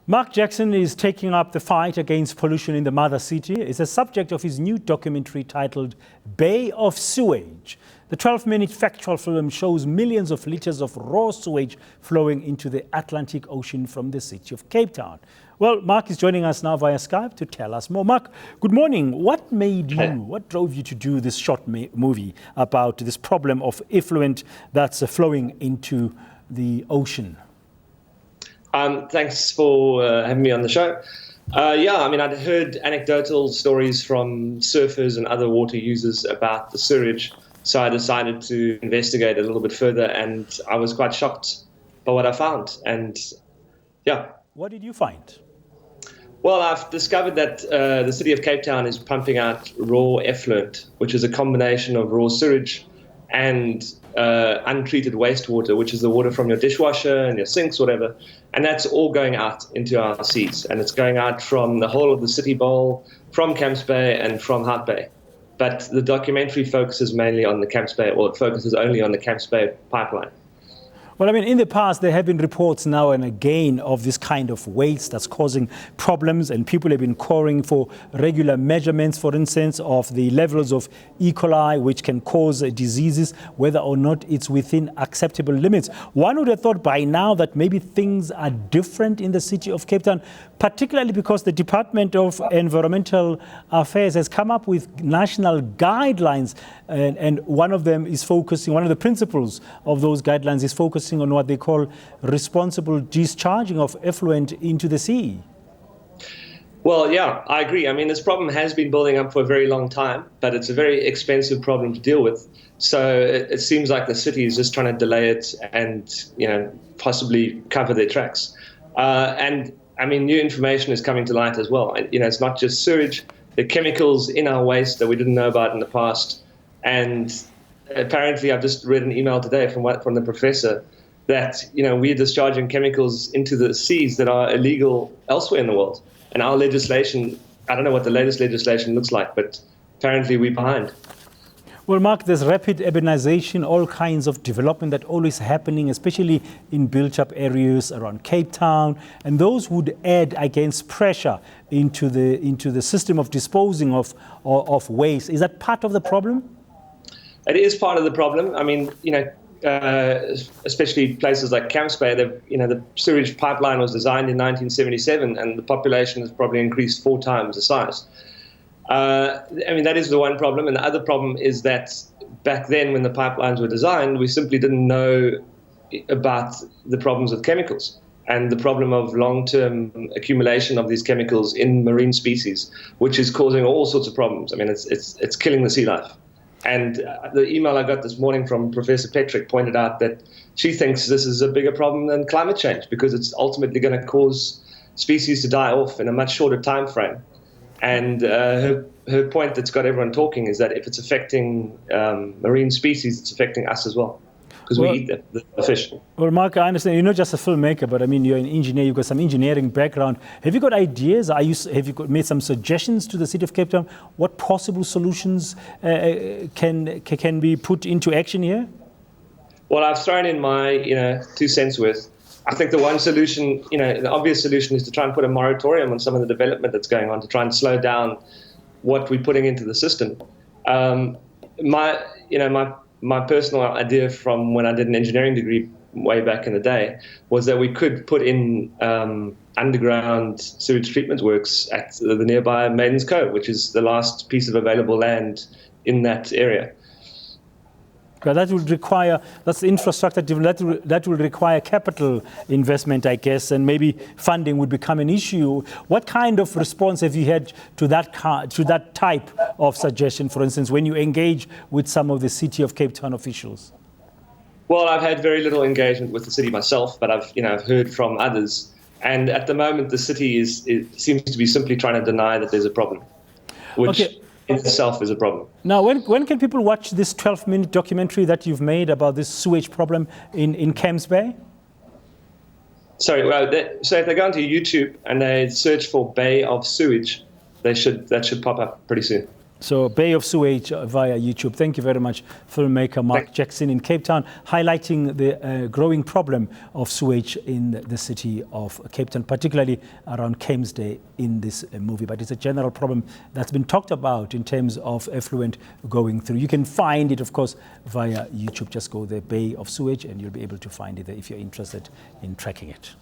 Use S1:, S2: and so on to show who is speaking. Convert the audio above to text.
S1: Mark Jackson is taking up the fight against pollution in the mother city. It's a subject of his new documentary titled Bay of Sewage. The 12-minute factual film shows millions of litres of raw sewage flowing into the Atlantic Ocean from the city of Cape Town. Well, Mark is joining us now via Skype to tell us more. Mark, good morning. What drove you to do this short movie about this problem of effluent that's flowing into the ocean?
S2: Thanks for having me on the show. I'd heard anecdotal stories from surfers and other water users about the sewage, so I decided to investigate a little bit further, and I was quite shocked by what I found. And
S1: what did you find?
S2: Well, I've discovered that the city of Cape Town is pumping out raw effluent, which is a combination of raw sewage and untreated wastewater, which is the water from your dishwasher and your sinks, whatever. And that's all going out into our seas. And it's going out from the whole of the city bowl, from Camps Bay and from Hout Bay. But the documentary focuses mainly on the Camps Bay, or it focuses only on the Camps Bay pipeline.
S1: Well, I mean, in the past, there have been reports now and again of this kind of waste that's causing problems, and people have been calling for regular measurements, for instance, of the levels of E. coli, which can cause diseases, whether or not it's within acceptable limits. One would have thought by now that maybe things are different in the city of Cape Town, particularly because the Department of Environmental Affairs has come up with national guidelines, and one of them is focusing, one of the principles of those guidelines is focusing on what they call responsible discharging of effluent into the sea.
S2: Well, yeah, I agree. I mean, this problem has been building up for a very long time, but it's a very expensive problem to deal with. So it seems like the city is just trying to delay it and, possibly cover their tracks. And I mean, new information is coming to light as well. It's not just sewage, the chemicals in our waste that we didn't know about in the past. And apparently, I've just read an email today from the professor that, we're discharging chemicals into the seas that are illegal elsewhere in the world. And our legislation, I don't know what the latest legislation looks like, but apparently we're behind.
S1: Well, Mark, there's rapid urbanization, all kinds of development that always happening, especially in built-up areas around Cape Town, and those would add against pressure into the system of disposing of waste. Is that part of the problem?
S2: It is part of the problem. I mean, especially places like Camps Bay, the sewage pipeline was designed in 1977, and the population has probably increased 4 times the size. That is the one problem. And the other problem is that back then, when the pipelines were designed, we simply didn't know about the problems with chemicals and the problem of long-term accumulation of these chemicals in marine species, which is causing all sorts of problems. I mean, it's killing the sea life. And the email I got this morning from Professor Petrick pointed out that she thinks this is a bigger problem than climate change because it's ultimately going to cause species to die off in a much shorter time frame. And her point that's got everyone talking is that if it's affecting marine species, it's affecting us as well, because we eat the fish.
S1: Well, Mark, I understand you're not just a filmmaker, but I mean, you're an engineer, you've got some engineering background. Have you got ideas? Have you made some suggestions to the city of Cape Town? What possible solutions can be put into action here?
S2: Well, I've thrown in my 2 cents worth. I think the one solution, the obvious solution is to try and put a moratorium on some of the development that's going on to try and slow down what we're putting into the system. My personal idea from when I did an engineering degree way back in the day was that we could put in underground sewage treatment works at the nearby Maidens Cove, which is the last piece of available land in that area.
S1: But that would require, that's the infrastructure, that will require capital investment, I guess, and maybe funding would become an issue. What kind of response have you had to that type of suggestion, for instance, when you engage with some of the City of Cape Town officials?
S2: Well, I've had very little engagement with the city myself, but I've heard from others. And at the moment, the city seems to be simply trying to deny that there's a problem, which in itself is a problem.
S1: Now, when can people watch this 12-minute documentary that you've made about this sewage problem in Camps Bay?
S2: Sorry, so if they go onto YouTube and they search for Bay of Sewage, that should pop up pretty soon.
S1: So Bay of Sewage via YouTube. Thank you very much, filmmaker Mark Jackson in Cape Town, highlighting the growing problem of sewage in the city of Cape Town, particularly around Camsday in this movie. But it's a general problem that's been talked about in terms of effluent going through. You can find it, of course, via YouTube. Just go there, Bay of Sewage, and you'll be able to find it there if you're interested in tracking it.